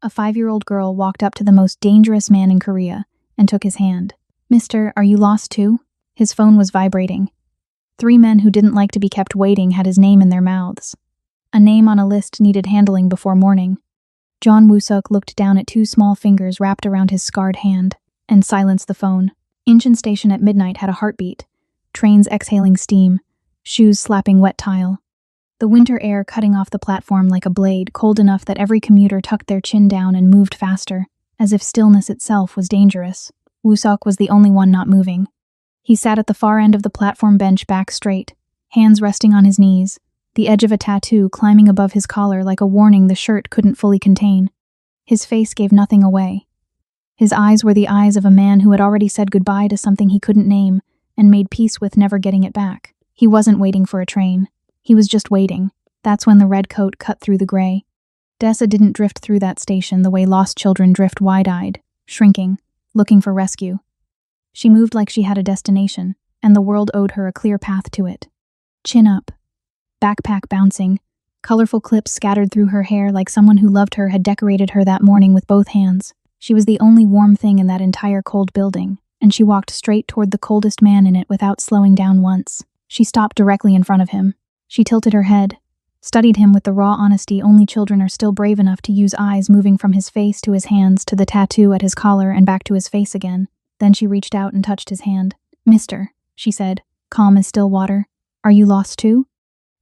A 5-year-old girl walked up to the most dangerous man in Korea and took his hand. "Mister, are you lost too?" His phone was vibrating. 3 men who didn't like to be kept waiting had his name in their mouths. A name on a list needed handling before morning. John Woo-suk looked down at 2 small fingers wrapped around his scarred hand and silenced the phone. Incheon Station at midnight had a heartbeat. Trains exhaling steam, shoes slapping wet tile. The winter air cutting off the platform like a blade, cold enough that every commuter tucked their chin down and moved faster, as if stillness itself was dangerous. Woo-suk was the only one not moving. He sat at the far end of the platform bench, back straight, hands resting on his knees, the edge of a tattoo climbing above his collar like a warning the shirt couldn't fully contain. His face gave nothing away. His eyes were the eyes of a man who had already said goodbye to something he couldn't name and made peace with never getting it back. He wasn't waiting for a train. He was just waiting. That's when the red coat cut through the gray. Dessa didn't drift through that station the way lost children drift wide-eyed, shrinking, looking for rescue. She moved like she had a destination, and the world owed her a clear path to it. Chin up. Backpack bouncing. Colorful clips scattered through her hair like someone who loved her had decorated her that morning with both hands. She was the only warm thing in that entire cold building, and she walked straight toward the coldest man in it without slowing down once. She stopped directly in front of him. She tilted her head, studied him with the raw honesty only children are still brave enough to use, eyes moving from his face to his hands to the tattoo at his collar and back to his face again. Then she reached out and touched his hand. "Mister," she said, calm as still water, "are you lost too?"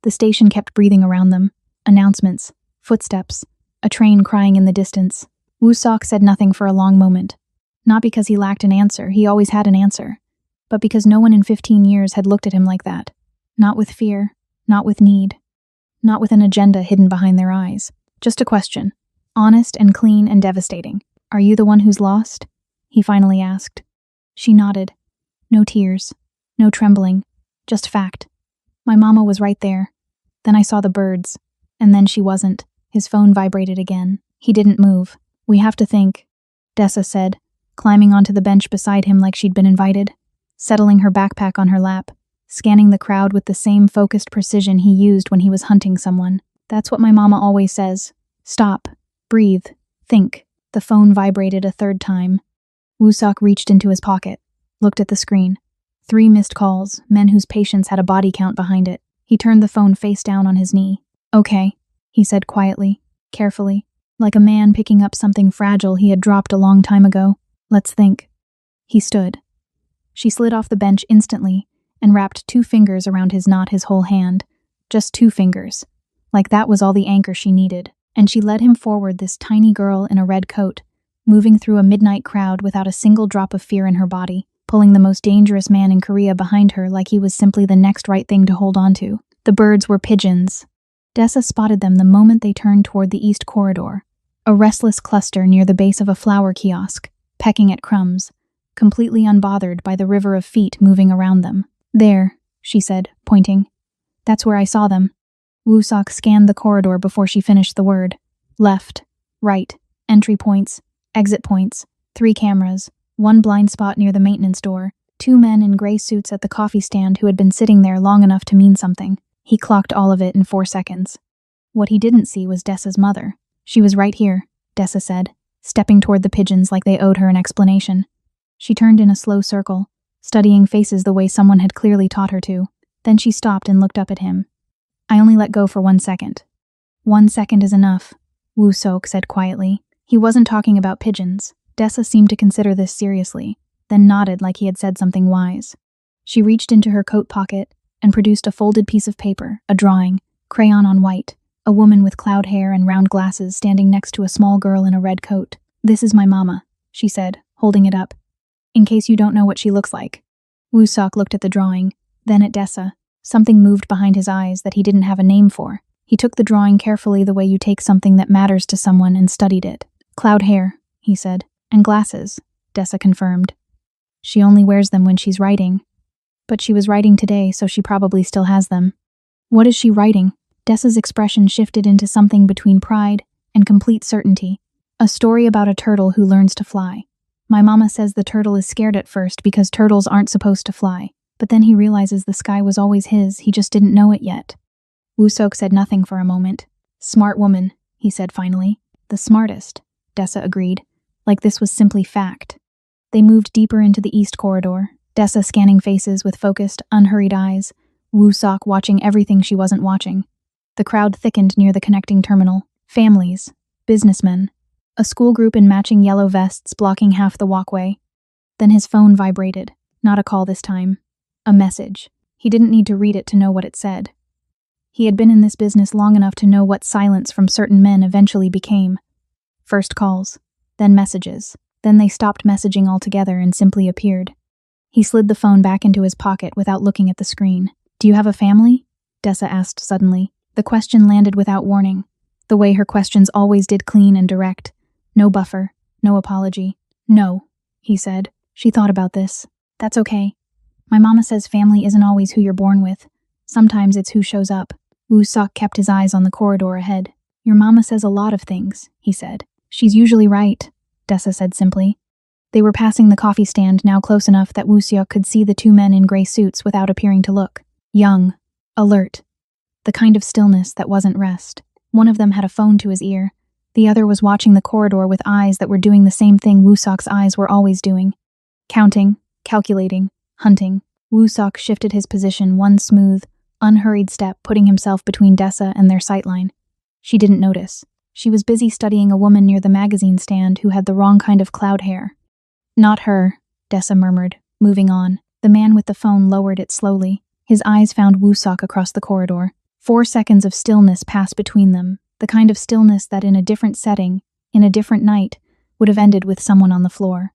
The station kept breathing around them. Announcements, footsteps, a train crying in the distance. Woo-suk said nothing for a long moment. Not because he lacked an answer, he always had an answer, but because no one in 15 years had looked at him like that. Not with fear, not with need, not with an agenda hidden behind their eyes. Just a question, honest and clean and devastating. "Are you the one who's lost?" he finally asked. She nodded. No tears, no trembling, just fact. "My mama was right there. Then I saw the birds, and then she wasn't." His phone vibrated again. He didn't move. "We have to think," Dessa said, climbing onto the bench beside him like she'd been invited, settling her backpack on her lap, scanning the crowd with the same focused precision he used when he was hunting someone. "That's what my mama always says. Stop, breathe, think." The phone vibrated a 3rd time. Woo-suk reached into his pocket, looked at the screen. 3 missed calls, men whose patience had a body count behind it. He turned the phone face down on his knee. "Okay," he said quietly, carefully, like a man picking up something fragile he had dropped a long time ago. "Let's think." He stood. She slid off the bench instantly and wrapped 2 fingers around his, not his whole hand. Just 2 fingers. Like that was all the anchor she needed. And she led him forward, this tiny girl in a red coat, moving through a midnight crowd without a single drop of fear in her body, pulling the most dangerous man in Korea behind her like he was simply the next right thing to hold on to. The birds were pigeons. Dessa spotted them the moment they turned toward the east corridor, a restless cluster near the base of a flower kiosk, pecking at crumbs, completely unbothered by the river of feet moving around them. "There," she said, pointing. "That's where I saw them." Woo-suk scanned the corridor before she finished the word. Left, right, entry points, exit points, 3 cameras, 1 blind spot near the maintenance door, 2 men in gray suits at the coffee stand who had been sitting there long enough to mean something. He clocked all of it in 4 seconds. What he didn't see was Dessa's mother. "She was right here," Dessa said, stepping toward the pigeons like they owed her an explanation. She turned in a slow circle, studying faces the way someone had clearly taught her to. Then she stopped and looked up at him. "I only let go for 1 second. 1 second is enough," Woo-suk said quietly. He wasn't talking about pigeons. Dessa seemed to consider this seriously, then nodded like he had said something wise. She reached into her coat pocket and produced a folded piece of paper, a drawing, crayon on white, a woman with cloud hair and round glasses standing next to a small girl in a red coat. "This is my mama," she said, holding it up. "In case you don't know what she looks like." Woo-suk looked at the drawing, then at Dessa. Something moved behind his eyes that he didn't have a name for. He took the drawing carefully the way you take something that matters to someone and studied it. "Cloud hair," he said. "And glasses," Dessa confirmed. "She only wears them when she's writing. But she was writing today, so she probably still has them." "What is she writing?" Dessa's expression shifted into something between pride and complete certainty. "A story about a turtle who learns to fly. My mama says the turtle is scared at first because turtles aren't supposed to fly, but then he realizes the sky was always his, he just didn't know it yet." Woo-suk said nothing for a moment. "Smart woman," he said finally. "The smartest. Dessa agreed, like this was simply fact. They moved deeper into the east corridor, Dessa scanning faces with focused, unhurried eyes, Woo-sok watching everything she wasn't watching. The crowd thickened near the connecting terminal. Families, businessmen, a school group in matching yellow vests blocking half the walkway. Then his phone vibrated. Not a call this time. A message. He didn't need to read it to know what it said. He had been in this business long enough to know what silence from certain men eventually became. First calls, then messages, then they stopped messaging altogether and simply appeared. He slid the phone back into his pocket without looking at the screen. "Do you have a family?" Dessa asked suddenly. The question landed without warning, the way her questions always did, clean and direct. No buffer, no apology. "No," he said. She thought about this. "That's okay. My mama says family isn't always who you're born with. Sometimes it's who shows up." Woo-sok kept his eyes on the corridor ahead. "Your mama says a lot of things," he said. "She's usually right," Dessa said simply. They were passing the coffee stand, now close enough that Woo-sok could see the two men in gray suits without appearing to look. Young, alert, the kind of stillness that wasn't rest. One of them had a phone to his ear. The other was watching the corridor with eyes that were doing the same thing Woo-sok's eyes were always doing. Counting, calculating, hunting. Woo-sok shifted his position one smooth, unhurried step, putting himself between Dessa and their sightline. She didn't notice. She was busy studying a woman near the magazine stand who had the wrong kind of cloud hair. "Not her," Dessa murmured, moving on. The man with the phone lowered it slowly. His eyes found Woo-sok across the corridor. 4 seconds of stillness passed between them, the kind of stillness that in a different setting, in a different night, would have ended with someone on the floor.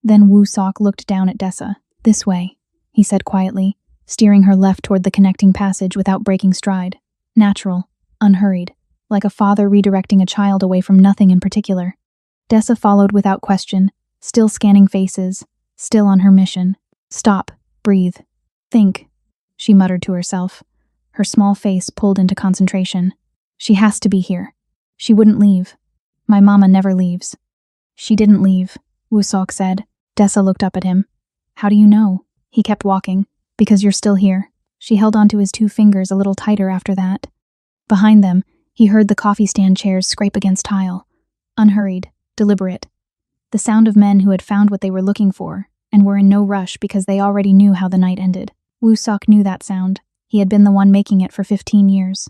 Then Woo-sok looked down at Dessa. "This way," he said quietly, steering her left toward the connecting passage without breaking stride. Natural, unhurried, like a father redirecting a child away from nothing in particular. Dessa followed without question, still scanning faces, still on her mission. "Stop, breathe, think," she muttered to herself, her small face pulled into concentration. "She has to be here. She wouldn't leave. My mama never leaves." "She didn't leave," Woo-sok said. Dessa looked up at him. "How do you know?" He kept walking. "Because you're still here." She held onto his 2 fingers a little tighter after that. Behind them, he heard the coffee stand chairs scrape against tile. Unhurried, deliberate. The sound of men who had found what they were looking for, and were in no rush because they already knew how the night ended. Woo-sok knew that sound. He had been the one making it for 15 years.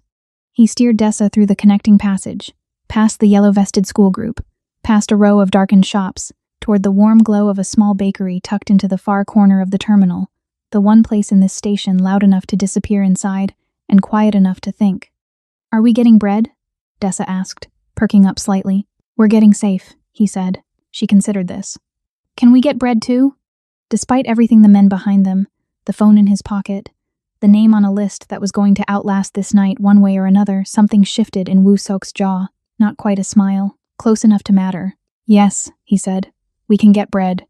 He steered Dessa through the connecting passage, past the yellow-vested school group, past a row of darkened shops, toward the warm glow of a small bakery tucked into the far corner of the terminal, the one place in this station loud enough to disappear inside and quiet enough to think. "Are we getting bread?" Dessa asked, perking up slightly. "We're getting safe," he said. She considered this. "Can we get bread too?" Despite everything, the men behind them, the phone in his pocket, the name on a list that was going to outlast this night one way or another, something shifted in Woo-sok's jaw. Not quite a smile, close enough to matter. "Yes," he said. "We can get bread."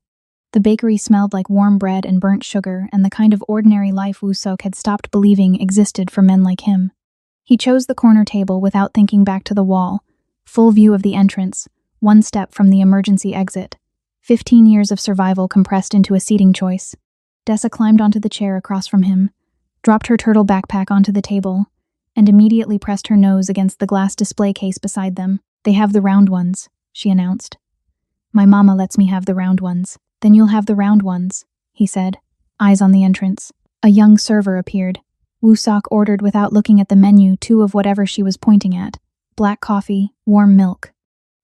The bakery smelled like warm bread and burnt sugar, and the kind of ordinary life Woo-sok had stopped believing existed for men like him. He chose the corner table without thinking back to the wall, full view of the entrance, one step from the emergency exit. 15 years of survival compressed into a seating choice. Dessa climbed onto the chair across from him, dropped her turtle backpack onto the table, and immediately pressed her nose against the glass display case beside them. "They have the round ones," she announced. "My mama lets me have the round ones." "Then you'll have the round ones," he said, eyes on the entrance. A young server appeared. Woo-sok ordered without looking at the menu 2 of whatever she was pointing at. Black coffee, warm milk.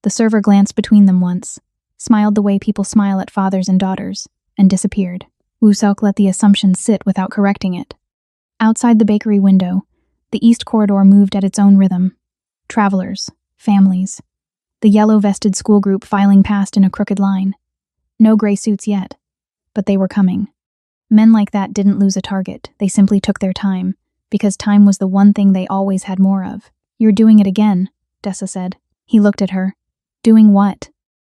The server glanced between them once, smiled the way people smile at fathers and daughters, and disappeared. Woo-sok let the assumption sit without correcting it. Outside the bakery window, the east corridor moved at its own rhythm. Travelers, families, the yellow-vested school group filing past in a crooked line. No gray suits yet, but they were coming. Men like that didn't lose a target, they simply took their time, because time was the one thing they always had more of. "You're doing it again," Dessa said. He looked at her. "Doing what?"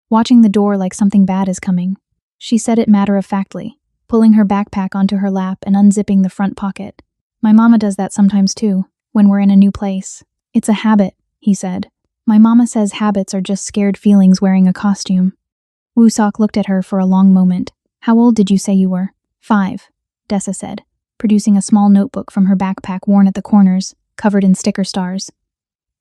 "Watching the door like something bad is coming." She said it matter-of-factly, pulling her backpack onto her lap and unzipping the front pocket. "My mama does that sometimes too, when we're in a new place." "It's a habit," he said. "My mama says habits are just scared feelings wearing a costume." Woo-sok looked at her for a long moment. "How old did you say you were?" 5, Dessa said, producing a small notebook from her backpack worn at the corners, covered in sticker stars.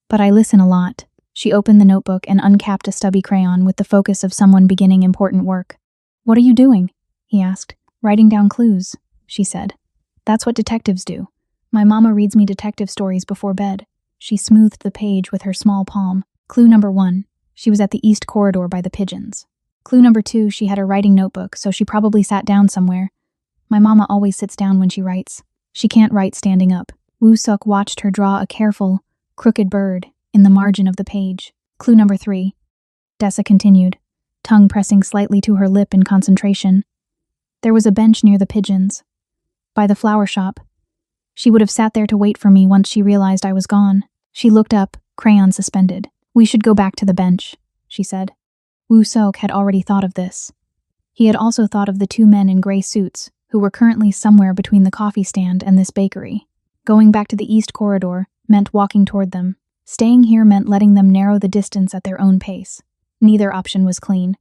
"But I listen a lot," She opened the notebook and uncapped a stubby crayon with the focus of someone beginning important work. "What are you doing?" he asked. "Writing down clues," she said. "That's what detectives do. My mama reads me detective stories before bed." She smoothed the page with her small palm. Clue number 1. She was at the east corridor by the pigeons. Clue number 2. She had a writing notebook, so she probably sat down somewhere. My mama always sits down when she writes. She can't write standing up. Woo-suk watched her draw a careful, crooked bird in the margin of the page. Clue number 3. Dessa continued, tongue pressing slightly to her lip in concentration. There was a bench near the pigeons, by the flower shop. She would have sat there to wait for me once she realized I was gone. She looked up, crayon suspended. "We should go back to the bench," she said. Woo-suk had already thought of this. He had also thought of the 2 men in gray suits who were currently somewhere between the coffee stand and this bakery. Going back to the east corridor meant walking toward them. Staying here meant letting them narrow the distance at their own pace. Neither option was clean.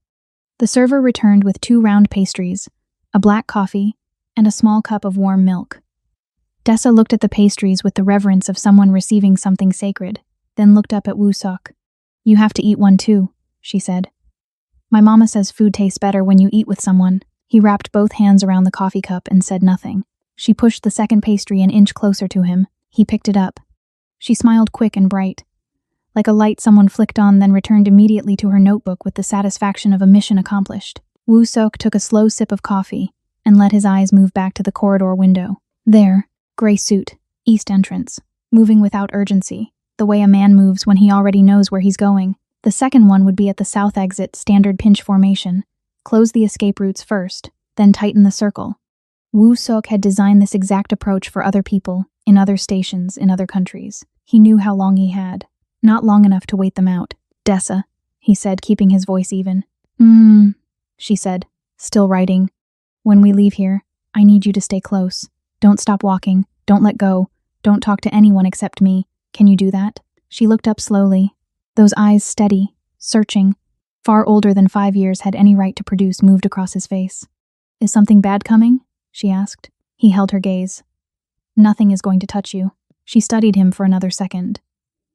The server returned with 2 round pastries, a black coffee, and a small cup of warm milk. Dessa looked at the pastries with the reverence of someone receiving something sacred, then looked up at Woo-suk. "You have to eat one too," she said. "My mama says food tastes better when you eat with someone." He wrapped both hands around the coffee cup and said nothing. She pushed the second pastry an inch closer to him. He picked it up. She smiled quick and bright, like a light someone flicked on, then returned immediately to her notebook with the satisfaction of a mission accomplished. Woo-suk took a slow sip of coffee and let his eyes move back to the corridor window. There, gray suit, east entrance, moving without urgency, the way a man moves when he already knows where he's going. The second one would be at the south exit, standard pinch formation. Close the escape routes first, then tighten the circle. Woo-suk had designed this exact approach for other people, in other stations, in other countries. He knew how long he had. Not long enough to wait them out. "Dessa," he said, keeping his voice even. She said, still writing. "When we leave here, I need you to stay close. Don't stop walking. Don't let go. Don't talk to anyone except me. Can you do that?" She looked up slowly. Those eyes steady, searching, far older than 5 years had any right to produce, moved across his face. "Is something bad coming?" she asked. He held her gaze. "Nothing is going to touch you." She studied him for another second.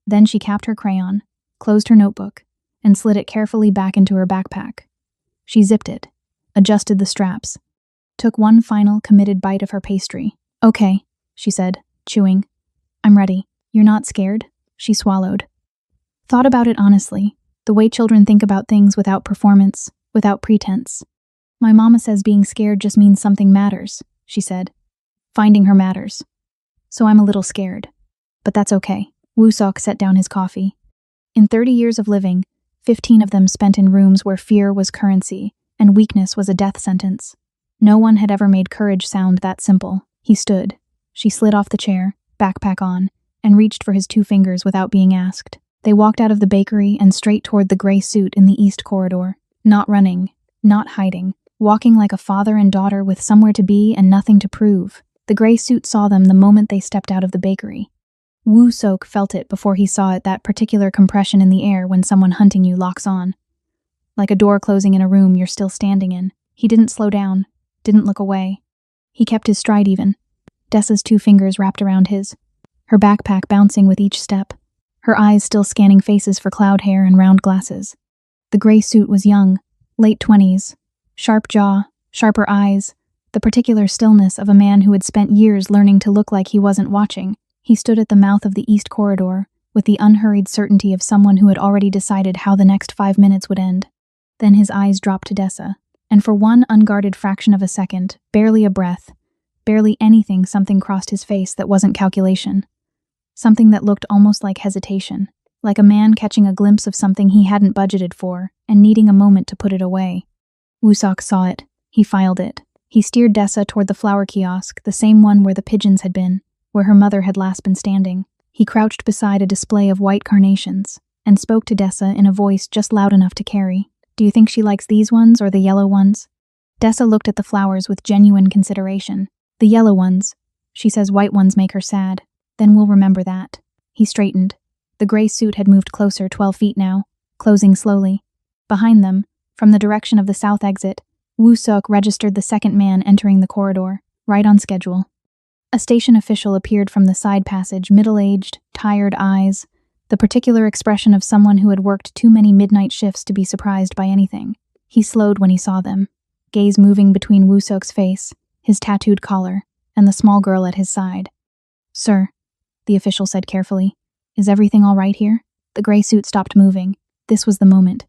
Then she capped her crayon, closed her notebook, and slid it carefully back into her backpack. She zipped it, adjusted the straps, took one final committed bite of her pastry. "Okay," she said, chewing. "I'm ready." "You're not scared?" She swallowed. Thought about it honestly, the way children think about things without performance, without pretense. "My mama says being scared just means something matters," she said. "Finding her matters. So I'm a little scared. But that's okay." Woo-suk set down his coffee. In 30 years of living, 15 of them spent in rooms where fear was currency and weakness was a death sentence. No one had ever made courage sound that simple. He stood. She slid off the chair, backpack on, and reached for his 2 fingers without being asked. They walked out of the bakery and straight toward the gray suit in the east corridor. Not running, not hiding, walking like a father and daughter with somewhere to be and nothing to prove. The gray suit saw them the moment they stepped out of the bakery. Woo-suk felt it before he saw it, that particular compression in the air when someone hunting you locks on. Like a door closing in a room you're still standing in. He didn't slow down, didn't look away. He kept his stride even. Dessa's 2 fingers wrapped around his, her backpack bouncing with each step, her eyes still scanning faces for cloud hair and round glasses. The gray suit was young, late 20s, sharp jaw, sharper eyes, the particular stillness of a man who had spent years learning to look like he wasn't watching. He stood at the mouth of the east corridor, with the unhurried certainty of someone who had already decided how the next 5 minutes would end. Then his eyes dropped to Dessa, and for one unguarded fraction of a second, barely a breath, barely anything, something crossed his face that wasn't calculation. Something that looked almost like hesitation, like a man catching a glimpse of something he hadn't budgeted for and needing a moment to put it away. Woo-suk saw it. He filed it. He steered Dessa toward the flower kiosk, the same one where the pigeons had been, where her mother had last been standing. He crouched beside a display of white carnations and spoke to Dessa in a voice just loud enough to carry. "Do you think she likes these ones or the yellow ones?" Dessa looked at the flowers with genuine consideration. "The yellow ones. She says white ones make her sad. Then we'll remember that." He straightened. The gray suit had moved closer, 12 feet now, closing slowly. Behind them, from the direction of the south exit, Woo-suk registered the second man entering the corridor, right on schedule. A station official appeared from the side passage, middle-aged, tired eyes, the particular expression of someone who had worked too many midnight shifts to be surprised by anything. He slowed when he saw them, gaze moving between Woo-suk's face, his tattooed collar, and the small girl at his side. "Sir," the official said carefully, "is everything all right here?" The gray suit stopped moving. This was the moment.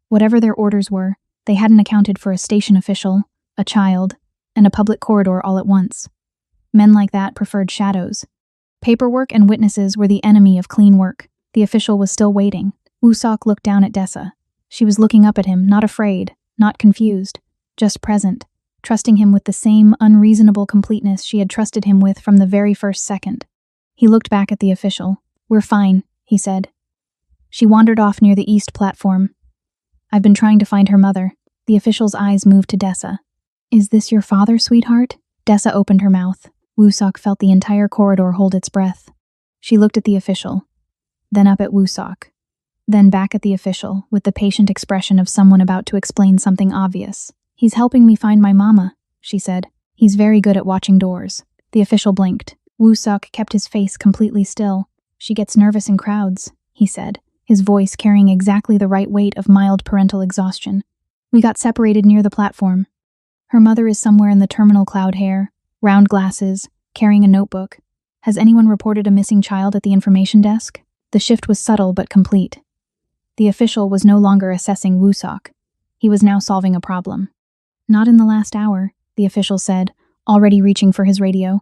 Whatever their orders were, they hadn't accounted for a station official, a child, and a public corridor all at once. Men like that preferred shadows. Paperwork and witnesses were the enemy of clean work. The official was still waiting. Woo-suk looked down at Dessa. She was looking up at him, not afraid, not confused, just present, trusting him with the same unreasonable completeness she had trusted him with from the very first second. He looked back at the official. "We're fine," he said. She wandered off near the east platform. "I've been trying to find her mother." The official's eyes moved to Dessa. "Is this your father, sweetheart?" Dessa opened her mouth. Woo-suk felt the entire corridor hold its breath. She looked at the official, then up at Woo-suk, then back at the official with the patient expression of someone about to explain something obvious. "He's helping me find my mama," she said. "He's very good at watching doors." The official blinked. Woo-suk kept his face completely still. "She gets nervous in crowds," he said, his voice carrying exactly the right weight of mild parental exhaustion. "We got separated near the platform. Her mother is somewhere in the terminal, cloud hair, round glasses, carrying a notebook. Has anyone reported a missing child at the information desk?" The shift was subtle but complete. The official was no longer assessing Woo-suk. He was now solving a problem. "Not in the last hour," the official said, already reaching for his radio.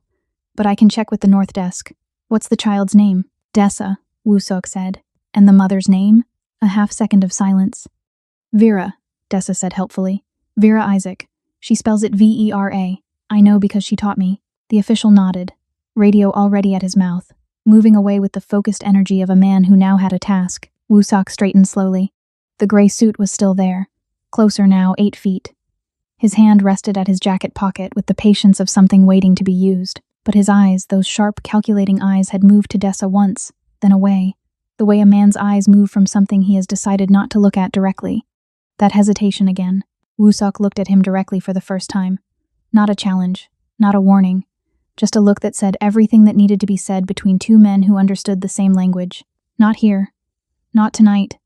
"But I can check with the north desk. What's the child's name?" "Dessa," Woo-suk said. "And the mother's name?" A half-second of silence. "Vera," Dessa said helpfully. "Vera Isaac. She spells it Vera. I know because she taught me." The official nodded, radio already at his mouth, moving away with the focused energy of a man who now had a task. Woo-suk straightened slowly. The gray suit was still there, closer now, 8 feet. His hand rested at his jacket pocket with the patience of something waiting to be used. But his eyes, those sharp, calculating eyes, had moved to Dessa once, then away, the way a man's eyes move from something he has decided not to look at directly. That hesitation again. Woo-suk looked at him directly for the first time. Not a challenge, not a warning, just a look that said everything that needed to be said between two men who understood the same language. Not here. Not tonight.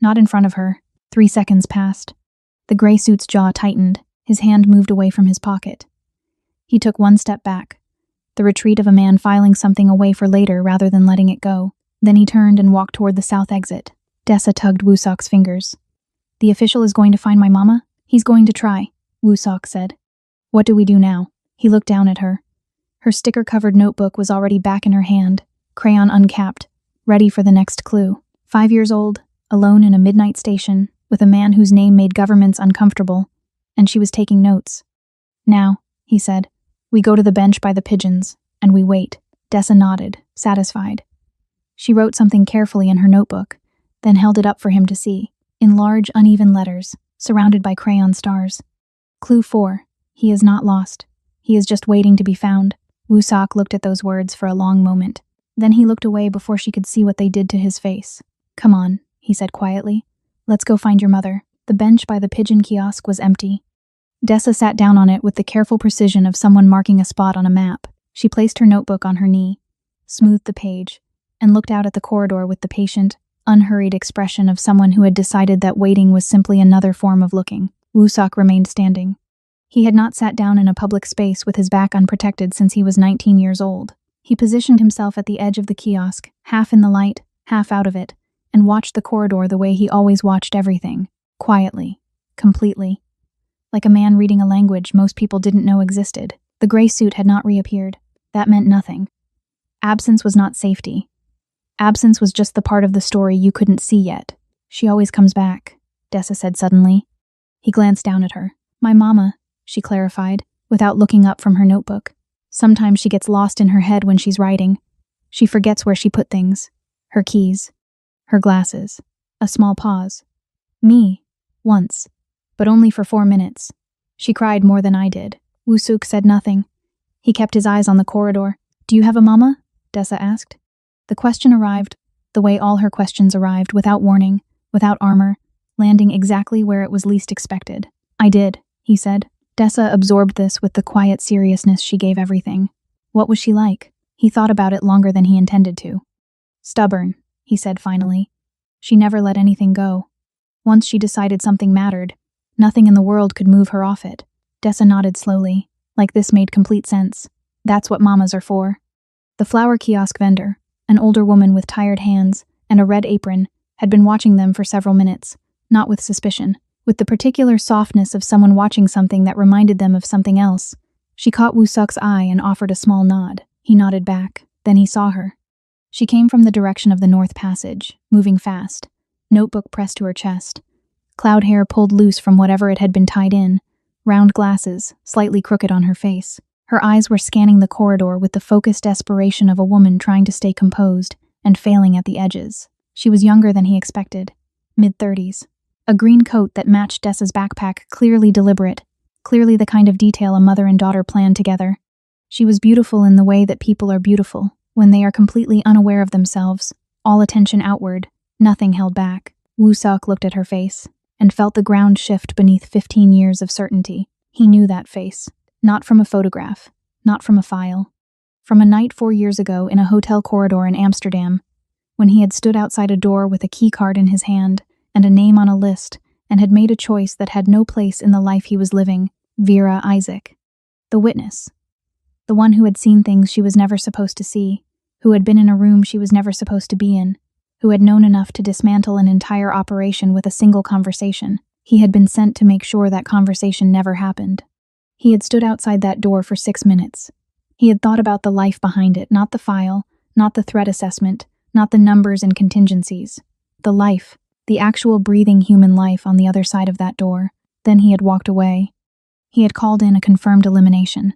Not in front of her. 3 seconds passed. The gray suit's jaw tightened. His hand moved away from his pocket. He took 1 step back, the retreat of a man filing something away for later rather than letting it go. Then he turned and walked toward the south exit. Dessa tugged Woo-suk's fingers. "The official is going to find my mama?" "He's going to try," Woo-suk said. "What do we do now?" He looked down at her. Her sticker-covered notebook was already back in her hand, crayon uncapped, ready for the next clue. 5 years old, alone in a midnight station, with a man whose name made governments uncomfortable, and she was taking notes. "Now," he said, "we go to the bench by the pigeons, and we wait." Dessa nodded, satisfied. She wrote something carefully in her notebook, then held it up for him to see, in large, uneven letters, surrounded by crayon stars. Clue 4. He is not lost. He is just waiting to be found. Woo-suk looked at those words for a long moment. Then he looked away before she could see what they did to his face. "Come on," he said quietly. "Let's go find your mother." The bench by the pigeon kiosk was empty. Dessa sat down on it with the careful precision of someone marking a spot on a map. She placed her notebook on her knee, smoothed the page, and looked out at the corridor with the patient, unhurried expression of someone who had decided that waiting was simply another form of looking. Woo-suk remained standing. He had not sat down in a public space with his back unprotected since he was 19 years old. He positioned himself at the edge of the kiosk, half in the light, half out of it, and watched the corridor the way he always watched everything, quietly, completely. Like a man reading a language most people didn't know existed. The gray suit had not reappeared. That meant nothing. Absence was not safety. Absence was just the part of the story you couldn't see yet. "She always comes back," Dessa said suddenly. He glanced down at her. "My mama," she clarified, without looking up from her notebook. "Sometimes she gets lost in her head when she's writing. She forgets where she put things. Her keys. Her glasses." A small pause. "Me. Once. But only for 4 minutes. She cried more than I did." Woo-suk said nothing. He kept his eyes on the corridor. "Do you have a mama?" Dessa asked. The question arrived, the way all her questions arrived, without warning, without armor, landing exactly where it was least expected. "I did," he said. Dessa absorbed this with the quiet seriousness she gave everything. What was she like? He thought about it longer than he intended to. "Stubborn," he said finally. She never let anything go. Once she decided something mattered, nothing in the world could move her off it. Dessa nodded slowly, like this made complete sense. That's what mamas are for. The flower kiosk vendor, an older woman with tired hands and a red apron, had been watching them for several minutes, not with suspicion, with the particular softness of someone watching something that reminded them of something else. She caught Woo-suk's eye and offered a small nod. He nodded back. Then he saw her. She came from the direction of the North Passage, moving fast, notebook pressed to her chest. Cloud hair pulled loose from whatever it had been tied in, round glasses, slightly crooked on her face. Her eyes were scanning the corridor with the focused desperation of a woman trying to stay composed and failing at the edges. She was younger than he expected, mid-30s. A green coat that matched Dessa's backpack, clearly deliberate, clearly the kind of detail a mother and daughter planned together. She was beautiful in the way that people are beautiful, when they are completely unaware of themselves, all attention outward, nothing held back. Woo-suk looked at her face and felt the ground shift beneath 15 years of certainty. He knew that face, not from a photograph, not from a file. From a night 4 years ago in a hotel corridor in Amsterdam, when he had stood outside a door with a key card in his hand and a name on a list and had made a choice that had no place in the life he was living. Vera Isaac. The witness. The one who had seen things she was never supposed to see, who had been in a room she was never supposed to be in, who had known enough to dismantle an entire operation with a single conversation. He had been sent to make sure that conversation never happened. He had stood outside that door for 6 minutes. He had thought about the life behind it, not the file, not the threat assessment, not the numbers and contingencies. The life, the actual breathing human life on the other side of that door. Then he had walked away. He had called in a confirmed elimination.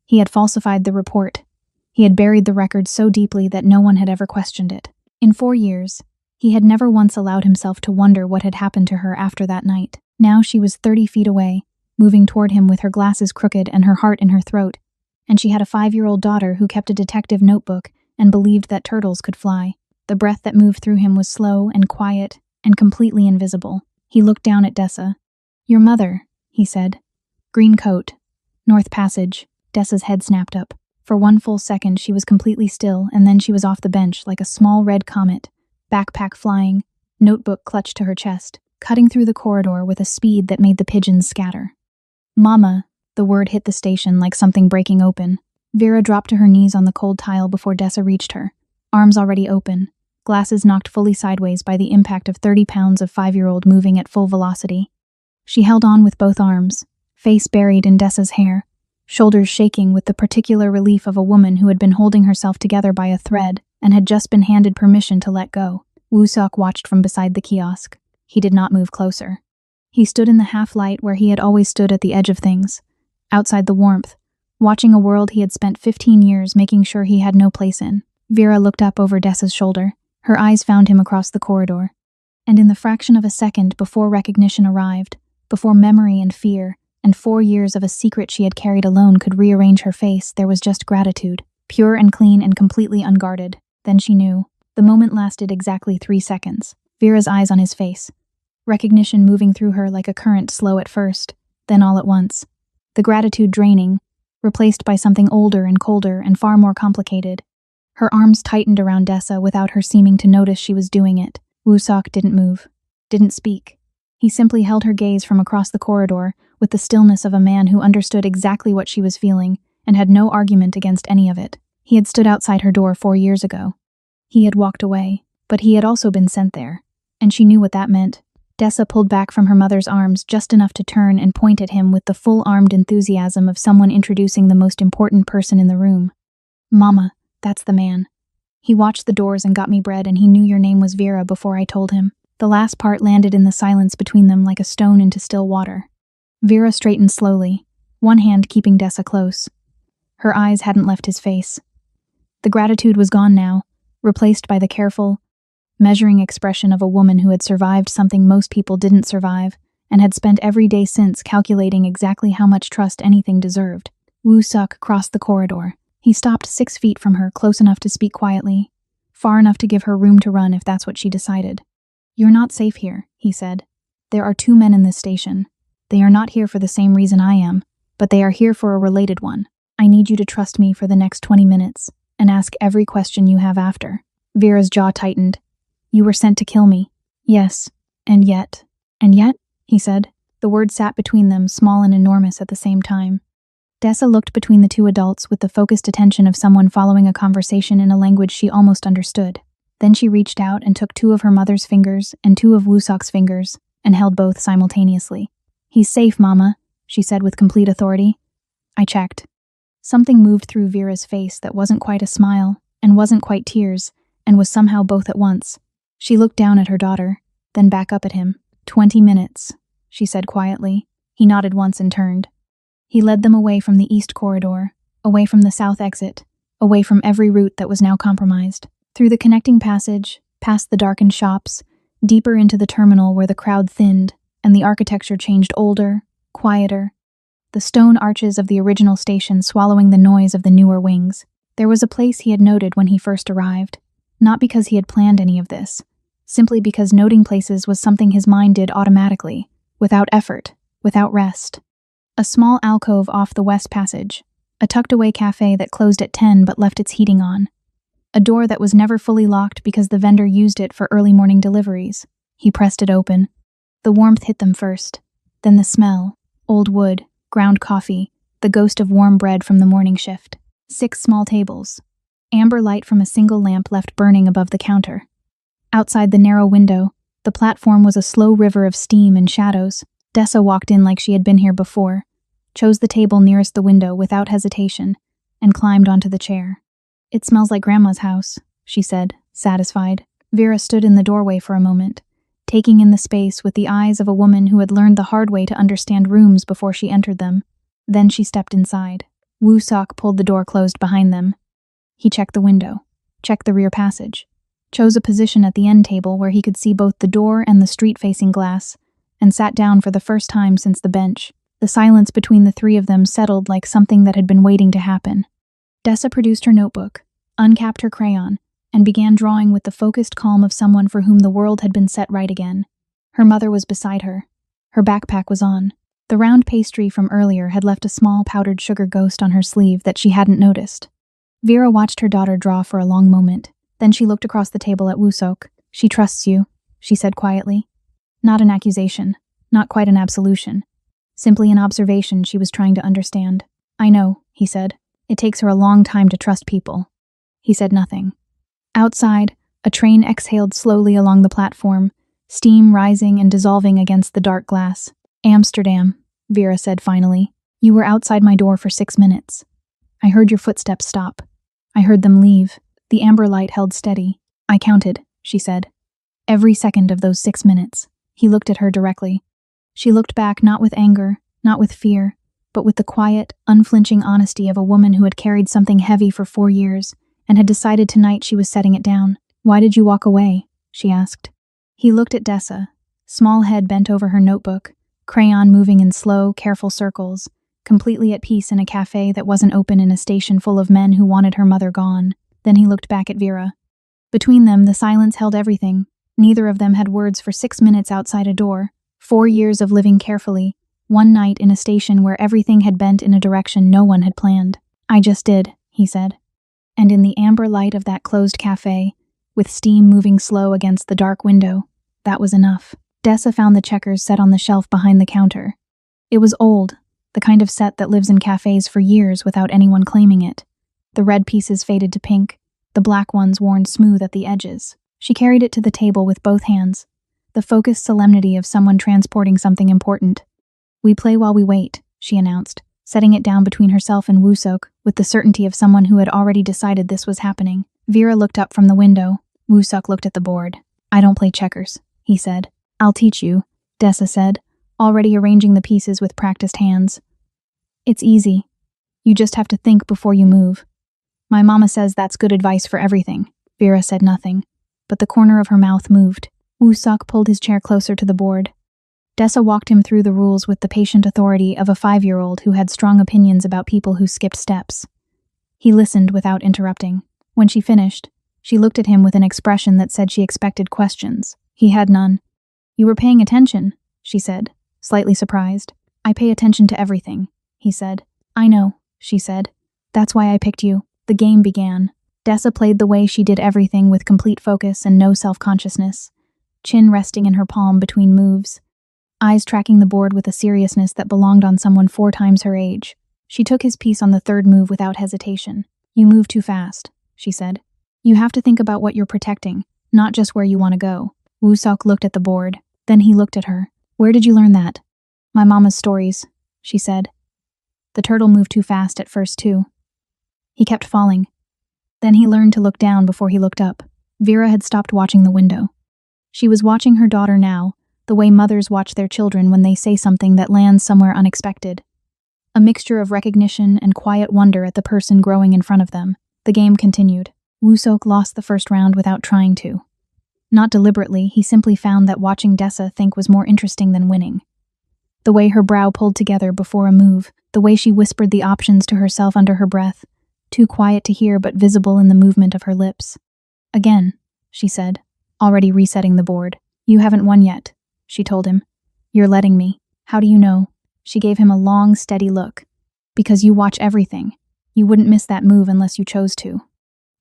He had falsified the report. He had buried the record so deeply that no one had ever questioned it. In 4 years, he had never once allowed himself to wonder what had happened to her after that night. Now she was 30 feet away, moving toward him with her glasses crooked and her heart in her throat, and she had a 5-year-old daughter who kept a detective notebook and believed that turtles could fly. The breath that moved through him was slow and quiet and completely invisible. He looked down at Dessa. "Your mother," he said. "Green coat. North Passage." Dessa's head snapped up. For 1 full second she was completely still, and then she was off the bench like a small red comet, backpack flying, notebook clutched to her chest, cutting through the corridor with a speed that made the pigeons scatter. "Mama," the word hit the station like something breaking open. Vera dropped to her knees on the cold tile before Dessa reached her, arms already open, glasses knocked fully sideways by the impact of 30 pounds of 5-year-old moving at full velocity. She held on with both arms, face buried in Dessa's hair, shoulders shaking with the particular relief of a woman who had been holding herself together by a thread and had just been handed permission to let go. Woo-suk watched from beside the kiosk. He did not move closer. He stood in the half-light where he had always stood at the edge of things, outside the warmth, watching a world he had spent 15 years making sure he had no place in. Vera looked up over Dessa's shoulder. Her eyes found him across the corridor. And in the fraction of a second before recognition arrived, before memory and fear, and 4 years of a secret she had carried alone could rearrange her face, there was just gratitude, pure and clean and completely unguarded. Then she knew. The moment lasted exactly 3 seconds. Vera's eyes on his face. Recognition moving through her like a current, slow at first, then all at once. The gratitude draining, replaced by something older and colder and far more complicated. Her arms tightened around Dessa without her seeming to notice she was doing it. Woo-suk didn't move, didn't speak. He simply held her gaze from across the corridor with the stillness of a man who understood exactly what she was feeling and had no argument against any of it. He had stood outside her door 4 years ago. He had walked away, but he had also been sent there, and she knew what that meant. Dessa pulled back from her mother's arms just enough to turn and point at him with the full-armed enthusiasm of someone introducing the most important person in the room. "Mama, that's the man. He watched the doors and got me bread, and he knew your name was Vera before I told him." The last part landed in the silence between them like a stone into still water. Vera straightened slowly, one hand keeping Dessa close. Her eyes hadn't left his face. The gratitude was gone now, replaced by the careful, measuring expression of a woman who had survived something most people didn't survive, and had spent every day since calculating exactly how much trust anything deserved. Woo-suk crossed the corridor. He stopped 6 feet from her, close enough to speak quietly, far enough to give her room to run if that's what she decided. "You're not safe here," he said. "There are 2 men in this station. They are not here for the same reason I am, but they are here for a related one. I need you to trust me for the next 20 minutes, and ask every question you have after." Vera's jaw tightened. You were sent to kill me. Yes, and yet. And yet? He said. The word sat between them, small and enormous at the same time. Dessa looked between the two adults with the focused attention of someone following a conversation in a language she almost understood. Then she reached out and took 2 of her mother's fingers and 2 of Wusok's fingers and held both simultaneously. He's safe, Mama, she said with complete authority. I checked. Something moved through Vera's face that wasn't quite a smile and wasn't quite tears and was somehow both at once. She looked down at her daughter, then back up at him. 20 minutes, she said quietly. He nodded once and turned. He led them away from the east corridor, away from the south exit, away from every route that was now compromised, through the connecting passage, past the darkened shops, deeper into the terminal where the crowd thinned and the architecture changed older, quieter, the stone arches of the original station swallowing the noise of the newer wings. There was a place he had noted when he first arrived, not because he had planned any of this, simply because noting places was something his mind did automatically, without effort, without rest. A small alcove off the West Passage, a tucked-away cafe that closed at 10 but left its heating on. A door that was never fully locked because the vendor used it for early morning deliveries. He pressed it open. The warmth hit them first, then the smell, old wood, ground coffee, the ghost of warm bread from the morning shift. 6 small tables. Amber light from a single lamp left burning above the counter. Outside the narrow window, the platform was a slow river of steam and shadows. Dessa walked in like she had been here before, chose the table nearest the window without hesitation, and climbed onto the chair. It smells like Grandma's house, she said, satisfied. Vera stood in the doorway for a moment, taking in the space with the eyes of a woman who had learned the hard way to understand rooms before she entered them. Then she stepped inside. Wusok pulled the door closed behind them. He checked the window, checked the rear passage, chose a position at the end table where he could see both the door and the street-facing glass, and sat down for the first time since the bench. The silence between the 3 of them settled like something that had been waiting to happen. Dessa produced her notebook, uncapped her crayon, and began drawing with the focused calm of someone for whom the world had been set right again. Her mother was beside her. Her backpack was on. The round pastry from earlier had left a small powdered sugar ghost on her sleeve that she hadn't noticed. Vera watched her daughter draw for a long moment. Then she looked across the table at Wusok. She trusts you, she said quietly. Not an accusation, not quite an absolution. Simply an observation she was trying to understand. I know, he said. It takes her a long time to trust people. He said nothing. Outside, a train exhaled slowly along the platform, steam rising and dissolving against the dark glass. Amsterdam, Vera said finally. You were outside my door for 6 minutes. I heard your footsteps stop. I heard them leave. The amber light held steady. I counted, she said. Every second of those 6 minutes. He looked at her directly. She looked back not with anger, not with fear, but with the quiet, unflinching honesty of a woman who had carried something heavy for 4 years and had decided tonight she was setting it down. Why did you walk away? She asked. He looked at Dessa, small head bent over her notebook, crayon moving in slow, careful circles, completely at peace in a cafe that wasn't open in a station full of men who wanted her mother gone. Then he looked back at Vera. Between them, the silence held everything. Neither of them had words for 6 minutes outside a door. 4 years of living carefully, one night in a station where everything had bent in a direction no one had planned. I just did, he said. And in the amber light of that closed cafe, with steam moving slow against the dark window, that was enough. Dessa found the checkers set on the shelf behind the counter. It was old, the kind of set that lives in cafes for years without anyone claiming it. The red pieces faded to pink, the black ones worn smooth at the edges. She carried it to the table with both hands, the focused solemnity of someone transporting something important. We play while we wait, she announced, setting it down between herself and Wusok with the certainty of someone who had already decided this was happening. Vera looked up from the window. Wusok looked at the board. I don't play checkers, he said. I'll teach you, Dessa said, already arranging the pieces with practiced hands. It's easy. You just have to think before you move. My mama says that's good advice for everything. Vera said nothing, but the corner of her mouth moved. Wusok pulled his chair closer to the board. Dessa walked him through the rules with the patient authority of a 5-year-old who had strong opinions about people who skipped steps. He listened without interrupting. When she finished, she looked at him with an expression that said she expected questions. He had none. You were paying attention, she said, slightly surprised. I pay attention to everything, he said. I know, she said. That's why I picked you. The game began. Dessa played the way she did everything with complete focus and no self-consciousness, chin resting in her palm between moves, eyes tracking the board with a seriousness that belonged on someone 4 times her age. She took his piece on the third move without hesitation. "You move too fast," she said. "You have to think about what you're protecting, not just where you want to go." Woo-sok looked at the board, then he looked at her. "Where did you learn that?" "My mama's stories," she said. The turtle moved too fast at first, too. He kept falling. Then he learned to look down before he looked up. Vera had stopped watching the window. She was watching her daughter now, the way mothers watch their children when they say something that lands somewhere unexpected. A mixture of recognition and quiet wonder at the person growing in front of them. The game continued. Woo-sok lost the first round without trying to. Not deliberately, he simply found that watching Dessa think was more interesting than winning. The way her brow pulled together before a move, the way she whispered the options to herself under her breath, too quiet to hear but visible in the movement of her lips. "Again," she said, already resetting the board. "You haven't won yet," she told him. "You're letting me. How do you know?" She gave him a long, steady look. "Because you watch everything. You wouldn't miss that move unless you chose to."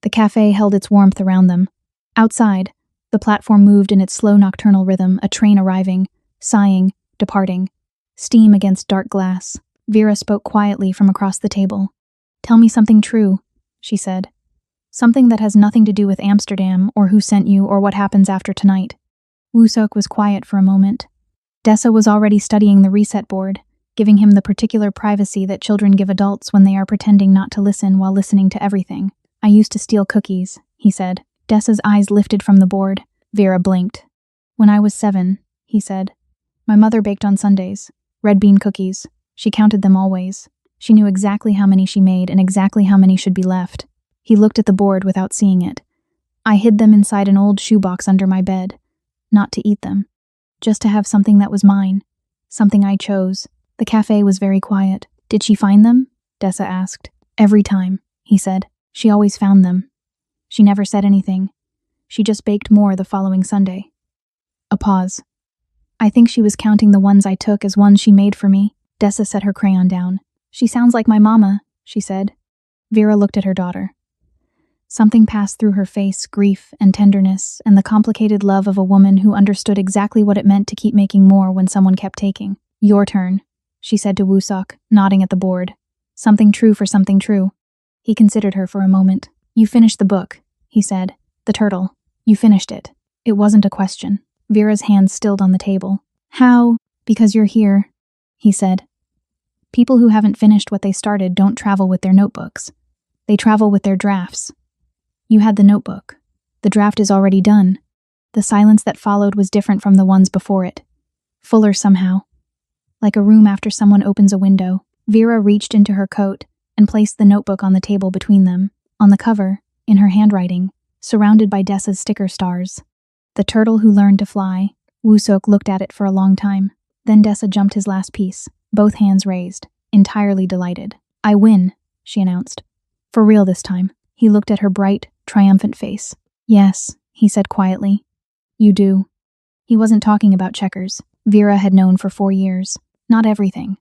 The cafe held its warmth around them. Outside, the platform moved in its slow nocturnal rhythm, a train arriving, sighing, departing. Steam against dark glass. Vera spoke quietly from across the table. "Tell me something true," she said. "Something that has nothing to do with Amsterdam, or who sent you, or what happens after tonight." Woo-sok was quiet for a moment. Dessa was already studying the reset board, giving him the particular privacy that children give adults when they are pretending not to listen while listening to everything. "I used to steal cookies," he said. Dessa's eyes lifted from the board. Vera blinked. "When I was 7, he said. "My mother baked on Sundays. Red bean cookies. She counted them always. She knew exactly how many she made and exactly how many should be left." He looked at the board without seeing it. "I hid them inside an old shoebox under my bed. Not to eat them. Just to have something that was mine. Something I chose." The cafe was very quiet. "Did she find them?" Dessa asked. "Every time," he said. "She always found them. She never said anything. She just baked more the following Sunday." A pause. "I think she was counting the ones I took as ones she made for me." Dessa set her crayon down. "She sounds like my mama," she said. Vera looked at her daughter. Something passed through her face, grief and tenderness, and the complicated love of a woman who understood exactly what it meant to keep making more when someone kept taking. "Your turn," she said to Woo-sok, nodding at the board. "Something true for something true." He considered her for a moment. "You finished the book," he said. "The turtle. You finished it." It wasn't a question. Vera's hands stilled on the table. "How?" "Because you're here," he said. "People who haven't finished what they started don't travel with their notebooks. They travel with their drafts. You had the notebook. The draft is already done." The silence that followed was different from the ones before it. Fuller somehow. Like a room after someone opens a window. Vera reached into her coat and placed the notebook on the table between them. On the cover, in her handwriting, surrounded by Dessa's sticker stars. "The turtle who learned to fly." Woo-sok looked at it for a long time. Then Dessa jumped his last piece, both hands raised, entirely delighted. "I win," she announced. "For real this time." He looked at her bright, triumphant face. "Yes," he said quietly. "You do." He wasn't talking about checkers. Vera had known for 4 years. Not everything.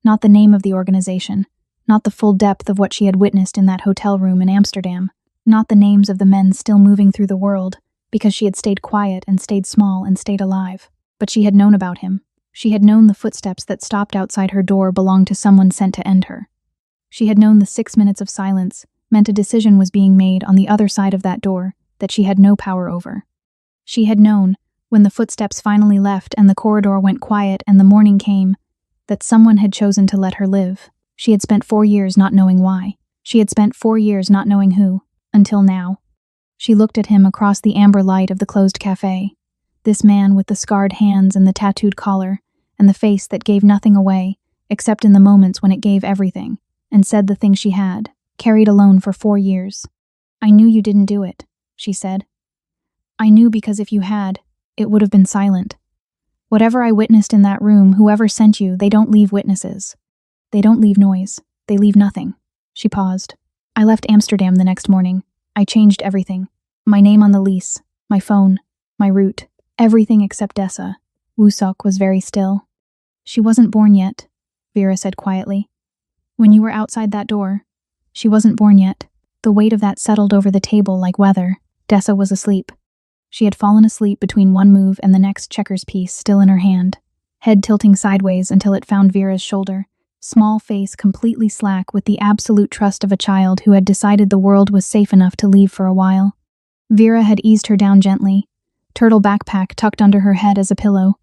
Not the name of the organization. Not the full depth of what she had witnessed in that hotel room in Amsterdam. Not the names of the men still moving through the world, because she had stayed quiet and stayed small and stayed alive. But she had known about him. She had known the footsteps that stopped outside her door belonged to someone sent to end her. She had known the 6 minutes of silence meant a decision was being made on the other side of that door that she had no power over. She had known, when the footsteps finally left and the corridor went quiet and the morning came, that someone had chosen to let her live. She had spent 4 years not knowing why. She had spent 4 years not knowing who, until now. She looked at him across the amber light of the closed cafe. This man with the scarred hands and the tattooed collar, and the face that gave nothing away, except in the moments when it gave everything, and said the thing she had, carried alone for 4 years. "I knew you didn't do it," she said. "I knew because if you had, it would have been silent. Whatever I witnessed in that room, whoever sent you, they don't leave witnesses. They don't leave noise. They leave nothing." She paused. "I left Amsterdam the next morning. I changed everything. My name on the lease, my phone, my route, everything except Dessa." Woo-sok was very still. "She wasn't born yet," Vera said quietly. "When you were outside that door, she wasn't born yet." The weight of that settled over the table like weather. Dessa was asleep. She had fallen asleep between one move and the next checkers piece still in her hand, head tilting sideways until it found Vera's shoulder, small face completely slack with the absolute trust of a child who had decided the world was safe enough to leave for a while. Vera had eased her down gently, turtle backpack tucked under her head as a pillow,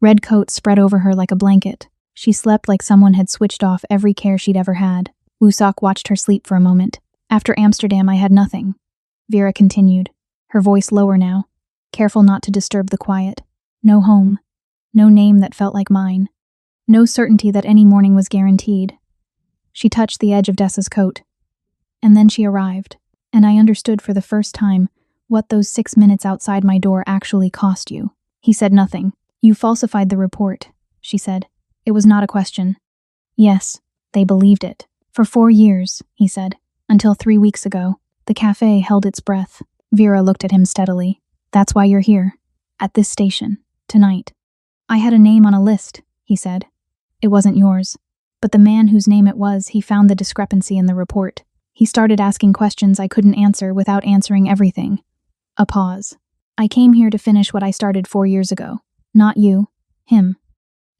red coat spread over her like a blanket. She slept like someone had switched off every care she'd ever had. Wusok watched her sleep for a moment. After Amsterdam, I had nothing, Vera continued, her voice lower now, careful not to disturb the quiet. No home. No name that felt like mine. No certainty that any morning was guaranteed. She touched the edge of Dessa's coat. And then she arrived, and I understood for the first time what those 6 minutes outside my door actually cost you. He said nothing. You falsified the report, she said. It was not a question. Yes, they believed it. For 4 years, he said, until 3 weeks ago. The cafe held its breath. Vera looked at him steadily. That's why you're here. At this station. Tonight. I had a name on a list, he said. It wasn't yours. But the man whose name it was, he found the discrepancy in the report. He started asking questions I couldn't answer without answering everything. A pause. I came here to finish what I started 4 years ago. Not you. Him.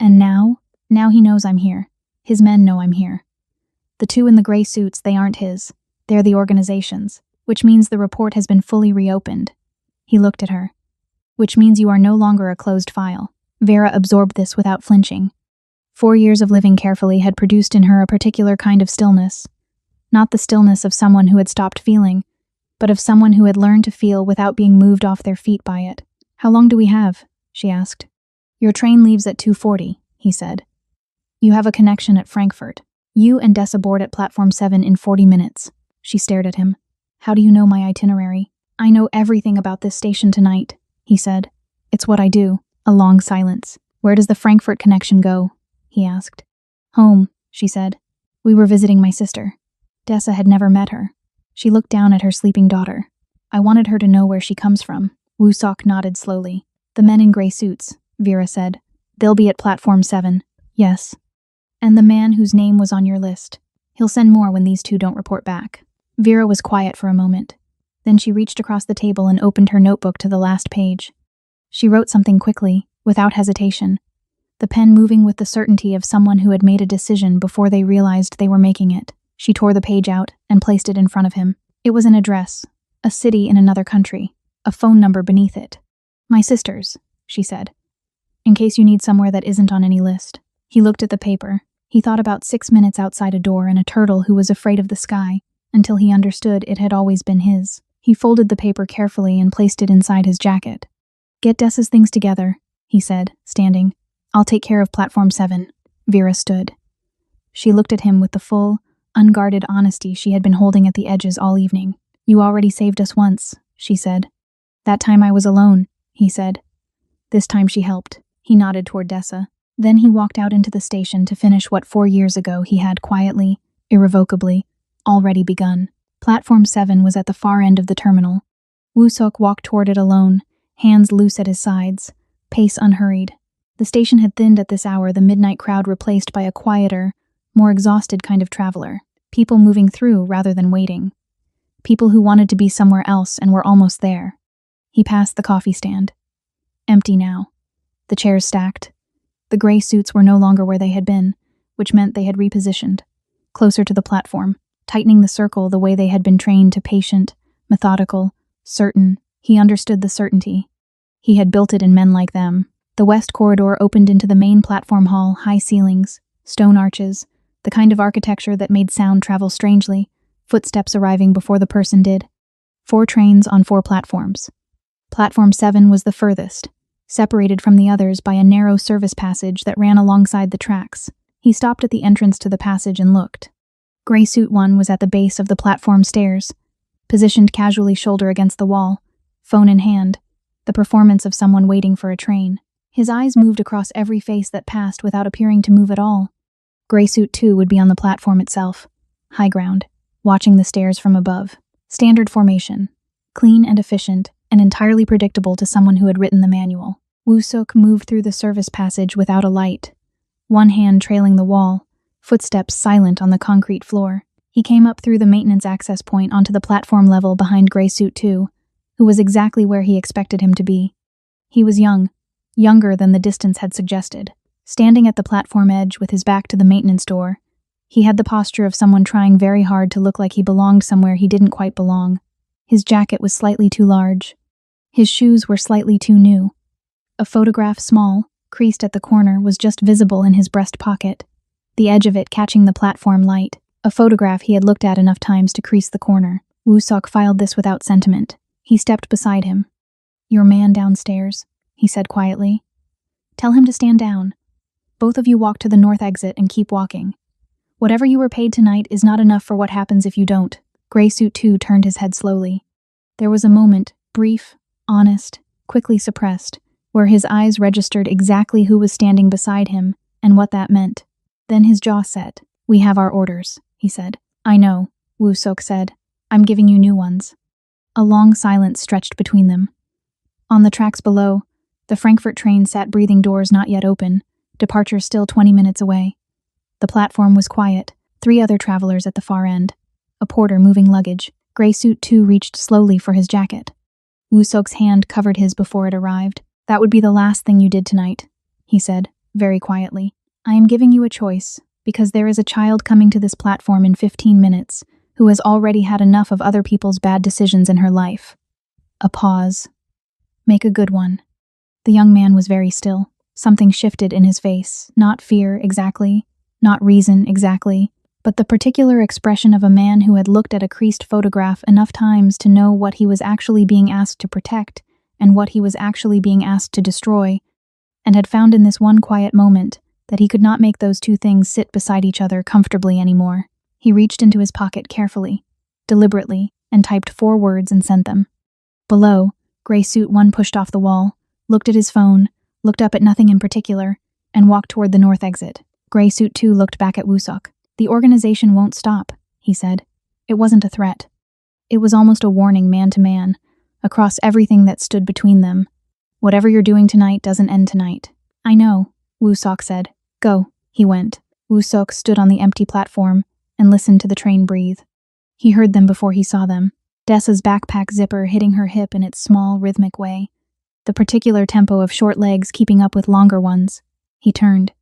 And now he knows I'm here. His men know I'm here. The two in the gray suits, they aren't his. They're the organization's, which means the report has been fully reopened. He looked at her. Which means you are no longer a closed file. Vera absorbed this without flinching. 4 years of living carefully had produced in her a particular kind of stillness. Not the stillness of someone who had stopped feeling, but of someone who had learned to feel without being moved off their feet by it. How long do we have? She asked. Your train leaves at 2:40, he said. You have a connection at Frankfurt. You and Dessa board at platform 7 in 40 minutes. She stared at him. How do you know my itinerary? I know everything about this station tonight, he said. It's what I do. A long silence. Where does the Frankfurt connection go? He asked. Home, she said. We were visiting my sister. Dessa had never met her. She looked down at her sleeping daughter. I wanted her to know where she comes from. Wusok nodded slowly. The men in gray suits, Vera said. They'll be at platform 7. Yes. And the man whose name was on your list. He'll send more when these two don't report back. Vera was quiet for a moment. Then she reached across the table and opened her notebook to the last page. She wrote something quickly, without hesitation, the pen moving with the certainty of someone who had made a decision before they realized they were making it. She tore the page out and placed it in front of him. It was an address, a city in another country, a phone number beneath it. My sister's, she said, in case you need somewhere that isn't on any list. He looked at the paper. He thought about 6 minutes outside a door and a turtle who was afraid of the sky, until he understood it had always been his. He folded the paper carefully and placed it inside his jacket. Get Dessa's things together, he said, standing. I'll take care of platform 7. Vera stood. She looked at him with the full, unguarded honesty she had been holding at the edges all evening. You already saved us once, she said. That time I was alone, he said. This time she helped. He nodded toward Dessa. Then he walked out into the station to finish what 4 years ago he had quietly, irrevocably, already begun. Platform 7 was at the far end of the terminal. Wusok walked toward it alone, hands loose at his sides, pace unhurried. The station had thinned at this hour, the midnight crowd replaced by a quieter, more exhausted kind of traveler. People moving through rather than waiting. People who wanted to be somewhere else and were almost there. He passed the coffee stand. Empty now. The chairs stacked. The gray suits were no longer where they had been, which meant they had repositioned, closer to the platform, tightening the circle the way they had been trained to patient, methodical, certain. He understood the certainty. He had built it in men like them. The west corridor opened into the main platform hall, high ceilings, stone arches, the kind of architecture that made sound travel strangely, footsteps arriving before the person did. 4 trains on 4 platforms. Platform 7 was the furthest, separated from the others by a narrow service passage that ran alongside the tracks. He stopped at the entrance to the passage and looked. Gray suit 1 was at the base of the platform stairs, positioned casually shoulder against the wall, phone in hand, the performance of someone waiting for a train. His eyes moved across every face that passed without appearing to move at all. Gray suit 2 would be on the platform itself, high ground, watching the stairs from above. Standard formation, clean and efficient, and entirely predictable to someone who had written the manual. Wusok moved through the service passage without a light, one hand trailing the wall, footsteps silent on the concrete floor. He came up through the maintenance access point onto the platform level behind Gray Suit 2, who was exactly where he expected him to be. He was young, younger than the distance had suggested. Standing at the platform edge with his back to the maintenance door, he had the posture of someone trying very hard to look like he belonged somewhere he didn't quite belong. His jacket was slightly too large. His shoes were slightly too new. A photograph, small, creased at the corner, was just visible in his breast pocket, the edge of it catching the platform light. A photograph he had looked at enough times to crease the corner. Woo-Sok filed this without sentiment. He stepped beside him. "Your man downstairs," he said quietly. "Tell him to stand down. Both of you walk to the north exit and keep walking. Whatever you were paid tonight is not enough for what happens if you don't." Gray Suit 2 turned his head slowly. There was a moment, brief, honest, quickly suppressed, where his eyes registered exactly who was standing beside him and what that meant. Then his jaw set. "We have our orders," he said. "I know," Woo-Sok said. "I'm giving you new ones." A long silence stretched between them. On the tracks below, the Frankfurt train sat breathing, doors not yet open, departure still 20 minutes away. The platform was quiet, 3 other travelers at the far end. A porter moving luggage. Gray Suit 2 reached slowly for his jacket. Woo-Sok's hand covered his before it arrived. "That would be the last thing you did tonight," he said, very quietly. "I am giving you a choice, because there is a child coming to this platform in 15 minutes who has already had enough of other people's bad decisions in her life." A pause. "Make a good one." The young man was very still. Something shifted in his face, not fear exactly, not reason exactly, but the particular expression of a man who had looked at a creased photograph enough times to know what he was actually being asked to protect and what he was actually being asked to destroy, and had found in this one quiet moment that he could not make those two things sit beside each other comfortably anymore. He reached into his pocket carefully, deliberately, and typed 4 words and sent them. Below, Gray Suit 1 pushed off the wall, looked at his phone, looked up at nothing in particular, and walked toward the north exit. Gray Suit 2 looked back at Woo-Sok. "The organization won't stop," he said. It wasn't a threat. It was almost a warning, man to man, across everything that stood between them. "Whatever you're doing tonight doesn't end tonight." "I know," Woo-Sok said. "Go." He went. Woo-Sok stood on the empty platform and listened to the train breathe. He heard them before he saw them. Dessa's backpack zipper hitting her hip in its small, rhythmic way. The particular tempo of short legs keeping up with longer ones. He turned.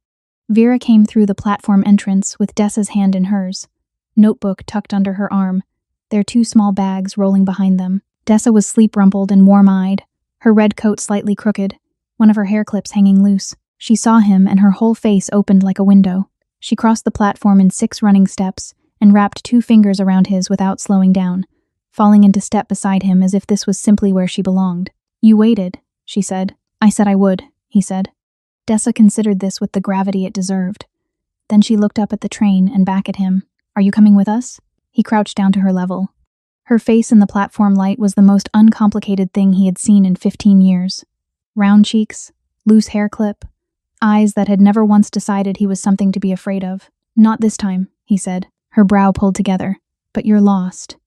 Vera came through the platform entrance with Dessa's hand in hers, notebook tucked under her arm, their 2 small bags rolling behind them. Dessa was sleep-rumpled and warm-eyed, her red coat slightly crooked, one of her hair clips hanging loose. She saw him and her whole face opened like a window. She crossed the platform in 6 running steps and wrapped 2 fingers around his without slowing down, falling into step beside him as if this was simply where she belonged. "You waited," she said. "I said I would," he said. Dessa considered this with the gravity it deserved. Then she looked up at the train and back at him. "Are you coming with us?" He crouched down to her level. Her face in the platform light was the most uncomplicated thing he had seen in 15 years. Round cheeks, loose hair clip, eyes that had never once decided he was something to be afraid of. "Not this time," he said, her brow pulled together. "But you're lost."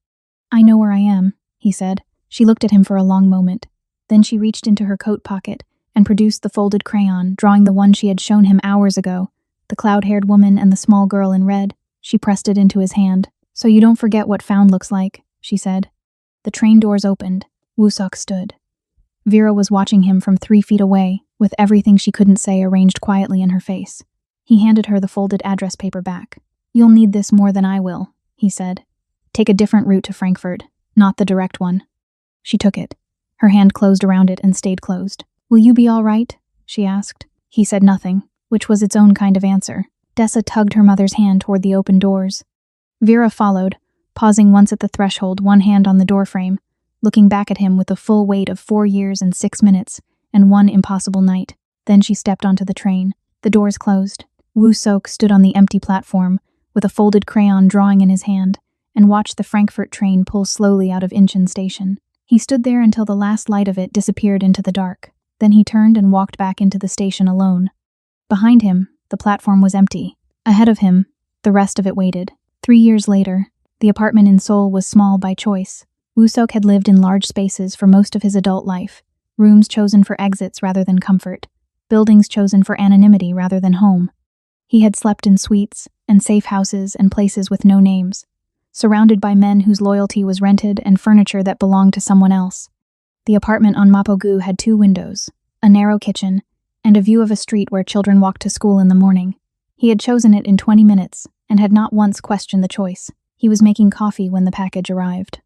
"I know where I am," he said. She looked at him for a long moment. Then she reached into her coat pocket and produced the folded crayon, drawing the one she had shown him hours ago, the cloud-haired woman and the small girl in red. She pressed it into his hand. "So you don't forget what found looks like," she said. The train doors opened. Woo-Sok stood. Vera was watching him from 3 feet away, with everything she couldn't say arranged quietly in her face. He handed her the folded address paper back. "You'll need this more than I will," he said. "Take a different route to Frankfurt, not the direct one." She took it. Her hand closed around it and stayed closed. "Will you be all right?" she asked. He said nothing, which was its own kind of answer. Dessa tugged her mother's hand toward the open doors. Vera followed, pausing once at the threshold, one hand on the doorframe, looking back at him with the full weight of 4 years and 6 minutes and 1 impossible night. Then she stepped onto the train. The doors closed. Woo-Sok stood on the empty platform, with a folded crayon drawing in his hand, and watched the Frankfurt train pull slowly out of Incheon station. He stood there until the last light of it disappeared into the dark. Then he turned and walked back into the station alone. Behind him, the platform was empty. Ahead of him, the rest of it waited. 3 years later, the apartment in Seoul was small by choice. Woo-Sok had lived in large spaces for most of his adult life, rooms chosen for exits rather than comfort, buildings chosen for anonymity rather than home. He had slept in suites and safe houses and places with no names. surrounded by men whose loyalty was rented and furniture that belonged to someone else. The apartment on Mapogu had 2 windows, a narrow kitchen, and a view of a street where children walked to school in the morning. He had chosen it in 20 minutes and had not once questioned the choice. He was making coffee when the package arrived.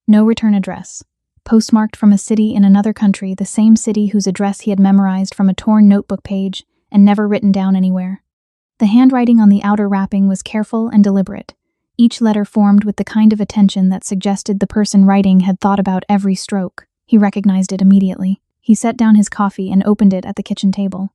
No return address. Postmarked from a city in another country, the same city whose address he had memorized from a torn notebook page and never written down anywhere. The handwriting on the outer wrapping was careful and deliberate, each letter formed with the kind of attention that suggested the person writing had thought about every stroke. He recognized it immediately. He set down his coffee and opened it at the kitchen table.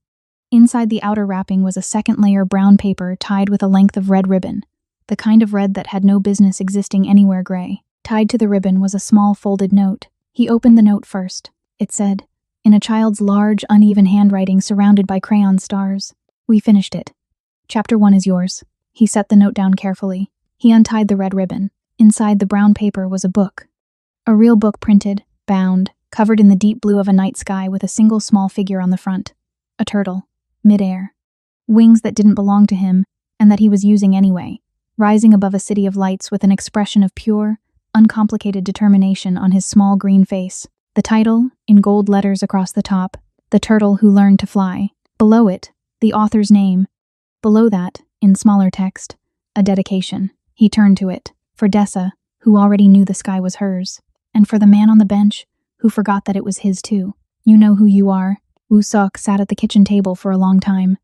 Inside the outer wrapping was a second layer brown paper tied with a length of red ribbon, the kind of red that had no business existing anywhere gray. Tied to the ribbon was a small folded note. He opened the note first. It said, in a child's large, uneven handwriting surrounded by crayon stars, "We finished it. Chapter 1 is yours." He set the note down carefully. He untied the red ribbon. Inside the brown paper was a book. A real book printed, bound, covered in the deep blue of a night sky with a single small figure on the front. A turtle, mid-air. Wings that didn't belong to him, and that he was using anyway, rising above a city of lights with an expression of pure, uncomplicated determination on his small green face. The title, in gold letters across the top, "The Turtle Who Learned to Fly." Below it, the author's name. Below that, in smaller text, a dedication. He turned to it, for Dessa, who already knew the sky was hers, and for the man on the bench, who forgot that it was his too. "You know who you are." Woo Sok sat at the kitchen table for a long time.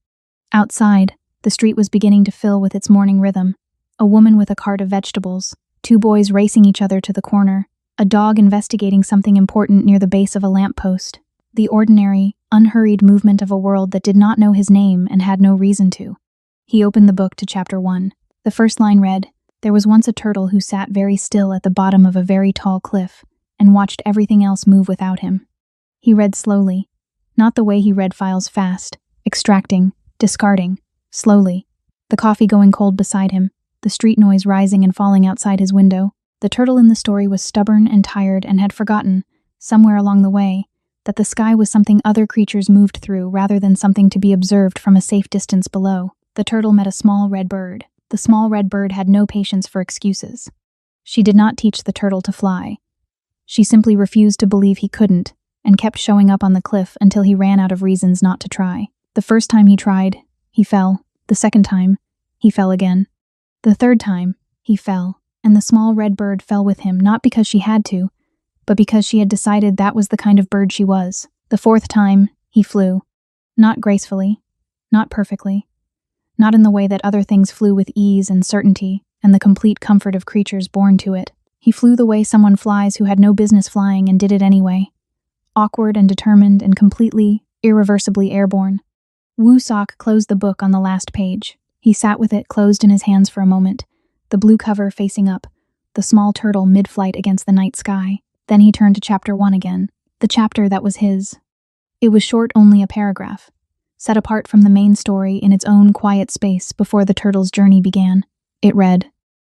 Outside, the street was beginning to fill with its morning rhythm. A woman with a cart of vegetables, 2 boys racing each other to the corner, a dog investigating something important near the base of a lamppost. The ordinary, unhurried movement of a world that did not know his name and had no reason to. He opened the book to chapter 1. The first line read, "There was once a turtle who sat very still at the bottom of a very tall cliff and watched everything else move without him." He read slowly, not the way he read files fast, extracting, discarding, slowly, the coffee going cold beside him, the street noise rising and falling outside his window. The turtle in the story was stubborn and tired and had forgotten, somewhere along the way, that the sky was something other creatures moved through rather than something to be observed from a safe distance below. The turtle met a small red bird. The small red bird had no patience for excuses. She did not teach the turtle to fly. She simply refused to believe he couldn't, and kept showing up on the cliff until he ran out of reasons not to try. The first time he tried, he fell. The second time, he fell again. The third time, he fell, and the small red bird fell with him, not because she had to, but because she had decided that was the kind of bird she was. The fourth time, he flew. Not gracefully, not perfectly, not in the way that other things flew with ease and certainty and the complete comfort of creatures born to it. He flew the way someone flies who had no business flying and did it anyway. Awkward and determined and completely, irreversibly airborne. Woo Sok closed the book on the last page. He sat with it closed in his hands for a moment, the blue cover facing up, the small turtle mid-flight against the night sky. Then he turned to chapter 1 again, the chapter that was his. It was short, only a paragraph, set apart from the main story in its own quiet space before the turtle's journey began. It read,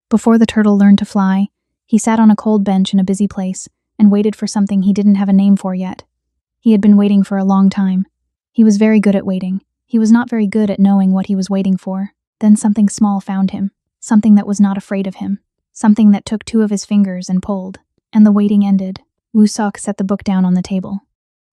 "Before the turtle learned to fly, he sat on a cold bench in a busy place and waited for something he didn't have a name for yet. He had been waiting for a long time. He was very good at waiting. He was not very good at knowing what he was waiting for. Then something small found him, something that was not afraid of him, something that took 2 of his fingers and pulled, and the waiting ended." Woo Sok set the book down on the table.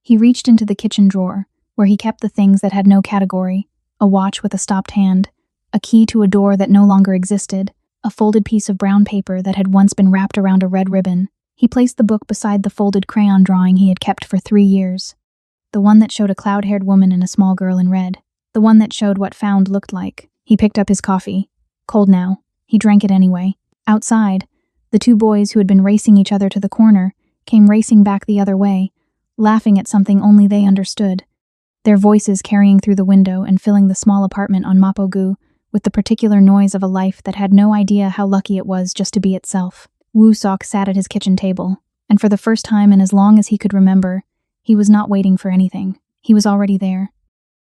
He reached into the kitchen drawer, where he kept the things that had no category, a watch with a stopped hand, a key to a door that no longer existed, a folded piece of brown paper that had once been wrapped around a red ribbon. He placed the book beside the folded crayon drawing he had kept for 3 years. The one that showed a cloud-haired woman and a small girl in red. The one that showed what found looked like. He picked up his coffee. Cold now. He drank it anyway. Outside, the 2 boys who had been racing each other to the corner came racing back the other way, laughing at something only they understood. Their voices carrying through the window and filling the small apartment on Mapogu with the particular noise of a life that had no idea how lucky it was just to be itself. Woo Sok sat at his kitchen table, and for the first time in as long as he could remember, he was not waiting for anything. He was already there.